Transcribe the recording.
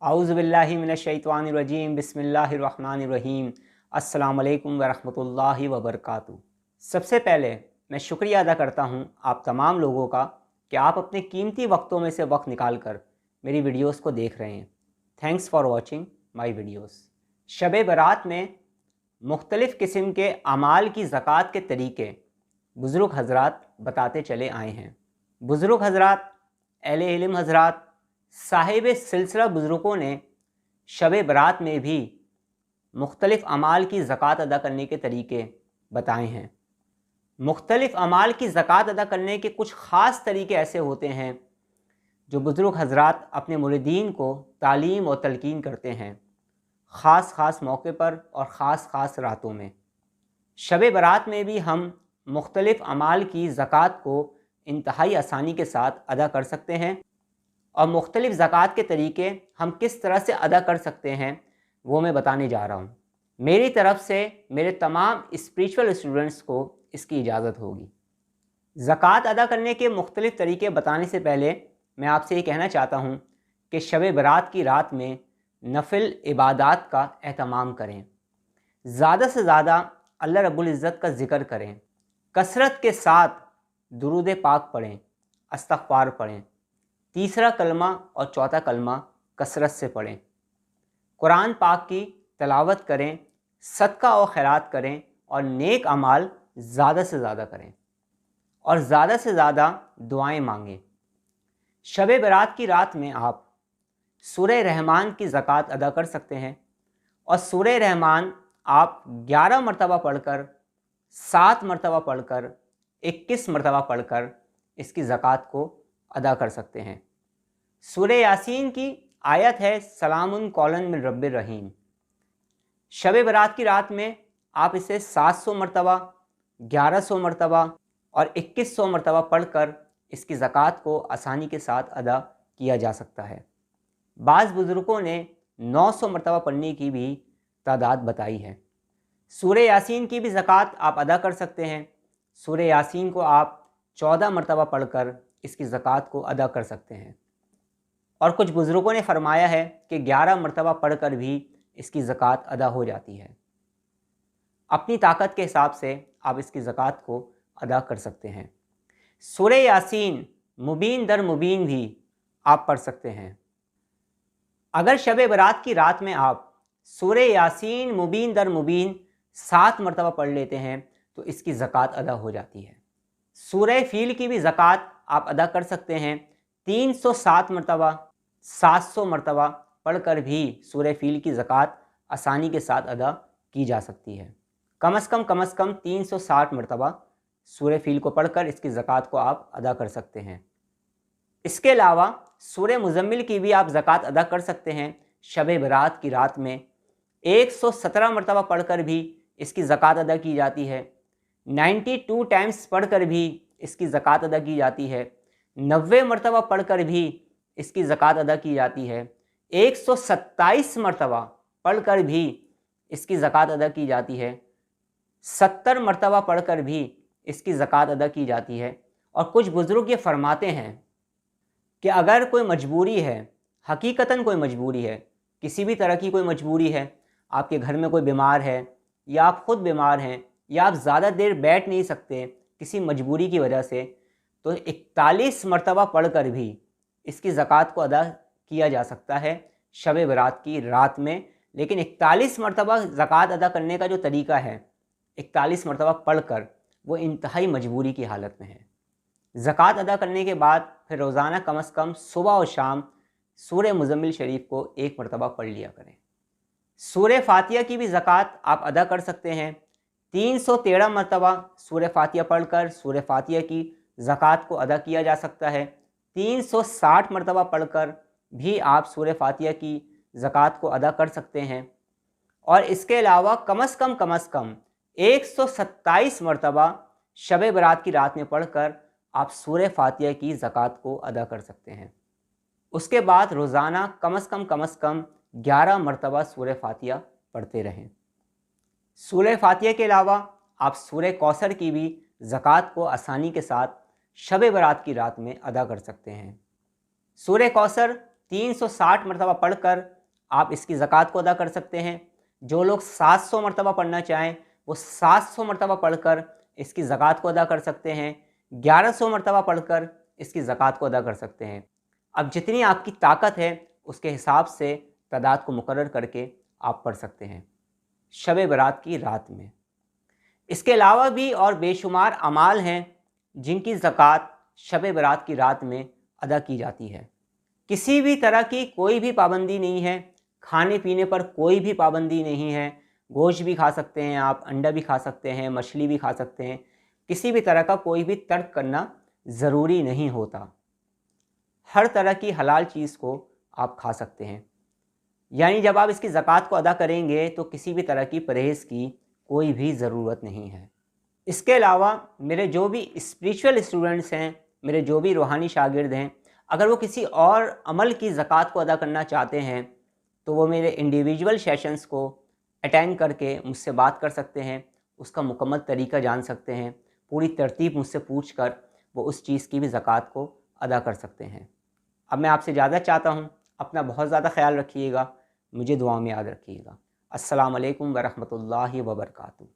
औज़ु बिल्लाहि मिनश्शैतानिर्रजीम बिस्मिल्लाहिर्रहमानिर्रहीम अस्सलामु अलैकुम वरहमतुल्लाहि वबरकातुहू। सबसे पहले मैं शुक्रिया अदा करता हूँ आप तमाम लोगों का कि आप अपने कीमती वक्तों में से वक्त निकाल कर मेरी वीडियोस को देख रहे हैं। Thanks for watching my videos. Shab Barat में मुख्तलिफ़ किस्म के अमाल की ज़कात के तरीके बुज़ुर्ग हज़रात बताते चले आए हैं। बुज़ुर्ग हज़रात, अहले इल्म हज़रात, साहिब सिलसिला बुज़ुर्गों ने शब बरात में भी मुख्तलिफ़ अमाल की ज़कात अदा करने के तरीके बताए हैं। मुख्तलिफ़ अमाल की ज़कात अदा करने के कुछ ख़ास तरीके ऐसे होते हैं जो बुज़ुर्ग हज़रात अपने मुरीदीन को तालीम और तलकीन करते हैं, ख़ास मौके पर और ख़ास रातों में। शब बरात में भी हम मुख्तलिफ़ अमाल की ज़कात को इंतहाई आसानी के साथ अदा कर सकते हैं और मुख्तलिफ़ ज़कात के तरीके हम किस तरह से अदा कर सकते हैं वो मैं बताने जा रहा हूँ। मेरी तरफ़ से मेरे तमाम स्पिरिचुअल स्टूडेंट्स को इसकी इजाज़त होगी। ज़कात अदा करने के मुख्तलिफ़ तरीके बताने से पहले मैं आपसे ये कहना चाहता हूँ कि शब बरात की रात में नफिल इबादात का एहतमाम करें। ज़्यादा से ज़्यादा अल्लाह रब्बुल इज़्ज़त का ज़िक्र करें। कसरत के साथ दुरूद पाक पढ़ें, इस्तग़फ़ार पढ़ें। तीसरा कलमा और चौथा कलमा कसरत से पढ़ें। कुरान पाक की तिलावत करें, सदका और खैरात करें और नेक अमाल ज़्यादा से ज़्यादा करें और ज़्यादा से ज़्यादा दुआएं मांगें। शब बरात की रात में आप सूरह रहमान की ज़कात अदा कर सकते हैं और सूरह रहमान आप 11 मरतबा पढ़कर, 7 मरतबा पढ़कर, 21 मरतबा पढ़कर इसकी ज़कात को अदा कर सकते हैं। सूरह यासीन की आयत है सलामुन कौलन मिन रब्बिर रहीम। शब बरात की रात में आप इसे 700 मरतबा, 1100 मरतबा और 2100 मरतबा पढ़कर इसकी ज़कात को आसानी के साथ अदा किया जा सकता है। बाज़ बुज़ुर्गों ने 900 मरतबा पढ़ने की भी तादाद बताई है। सूरह यासीन की भी ज़कात आप अदा कर सकते हैं। सूरह यासीन को आप 14 मरतबा पढ़कर इसकी ज़कात को अदा कर सकते हैं और कुछ बुज़ुर्गों ने फरमाया है कि 11 मरतबा पढ़कर भी इसकी ज़कात अदा हो जाती है। अपनी ताकत के हिसाब से आप इसकी ज़कात को अदा कर सकते हैं। सूरह यासीन मुबीन दर मुबीन भी आप पढ़ सकते हैं। अगर शब बरात की रात में आप सूरह यासीन मुबीन दर मुबीन 7 मरतबा पढ़ लेते हैं तो इसकी ज़कात अदा हो जाती है। सूरह फील की भी ज़कात आप अदा कर सकते हैं। 307 मरतबा, 700 मरतबा पढ़कर भी सूरह फील की ज़कात आसानी के साथ अदा की जा सकती है। कम अज़ कम 360 मरतबा सूरह फील को पढ़कर इसकी ज़कात को आप अदा कर सकते हैं। इसके अलावा सूरह मुज़म्मिल की भी आप ज़कात अदा कर सकते हैं। शब बरात की रात में 117 मरतबा पढ़कर भी इसकी ज़कात अदा की जाती है। 92 टाइम्स पढ़कर भी इसकी ज़कात अदा की जाती है। 90 मरतबा पढ़कर भी इसकी ज़कात अदा की जाती है। 127 मरतबा पढ़कर भी इसकी ज़कात अदा की जाती है। 70 मरतबा पढ़कर भी इसकी ज़कात अदा की जाती है। और कुछ बुज़ुर्ग ये फरमाते हैं कि अगर कोई मजबूरी है, हकीकतन कोई मजबूरी है, किसी भी तरह की कोई मजबूरी है, आपके घर में कोई बीमार है या आप ख़ुद बीमार हैं या आप ज़्यादा देर बैठ नहीं सकते किसी मजबूरी की वजह से, तो 41 मरतबा पढ़कर भी इसकी ज़कात को अदा किया जा सकता है शब बरात की रात में। लेकिन 41 मरतबा ज़कात अदा करने का जो तरीका है, 41 मरतबा पढ़कर, वो इंतहाई मजबूरी की हालत में है। ज़कात अदा करने के बाद फिर रोज़ाना कम अज़ कम सुबह और शाम सूरह मुज़म्मिल शरीफ को 1 मरतबा पढ़ लिया करें। सूरह फातिहा की भी ज़कात आप अदा कर सकते हैं। 313 मरतबा सूरह फातिहा पढ़कर सूरह फातिहा की ज़कात को अदा किया जा सकता है। 360 मरतबा पढ़कर भी आप सूरह फातिहा की ज़कात को अदा कर सकते हैं। और इसके अलावा कम अज़ कम 127 मरतबा शब बरात की रात में पढ़कर आप सूरह फातिहा की ज़कात को अदा कर सकते हैं। उसके बाद रोज़ाना कम अज़ कम 11 मरतबा सूरह फातिहा पढ़ते रहें। सूरह फातिहा के अलावा आप सूरह कौसर की भी ज़कात को आसानी के साथ शब बरात की रात में अदा कर सकते हैं। सूरह कौसर 360 मरतबा पढ़कर आप इसकी ज़कात को अदा कर सकते हैं। जो लोग 700 मरतबा पढ़ना चाहें वो 700 मरतबा पढ़कर इसकी ज़कात को अदा कर सकते हैं। 1100 मरतबा पढ़कर इसकी ज़कात को अदा कर सकते हैं। अब जितनी आपकी ताकत है उसके हिसाब से तादाद को मुकर्रर करके आप पढ़ सकते हैं शब बारात की रात में। इसके अलावा भी और बेशुमार अमाल हैं जिनकी ज़कात शब बारात की रात में अदा की जाती है। किसी भी तरह की कोई भी पाबंदी नहीं है, खाने पीने पर कोई भी पाबंदी नहीं है। गोश्त भी खा सकते हैं आप, अंडा भी खा सकते हैं, मछली भी खा सकते हैं। किसी भी तरह का कोई भी तर्क करना ज़रूरी नहीं होता। हर तरह की हलाल चीज़ को आप खा सकते हैं। यानी जब आप इसकी ज़कात को अदा करेंगे तो किसी भी तरह की परहेज़ की कोई भी ज़रूरत नहीं है। इसके अलावा मेरे जो भी स्पिरिचुअल स्टूडेंट्स हैं, मेरे जो भी रूहानी शागिर्द हैं, अगर वो किसी और अमल की ज़कात को अदा करना चाहते हैं तो वो मेरे इंडिविजुअल सेशंस को अटेंड करके मुझसे बात कर सकते हैं, उसका मुकम्मल तरीका जान सकते हैं, पूरी तरतीब मुझसे पूछ कर वो उस चीज़ की भी ज़कात को अदा कर सकते हैं। अब मैं आपसे ज़्यादा चाहता हूँ, अपना बहुत ज़्यादा ख्याल रखिएगा, मुझे दुआ में याद रखिएगा। अस्सलाम वालेकुम व रहमतुल्लाहि व बरकातुहू।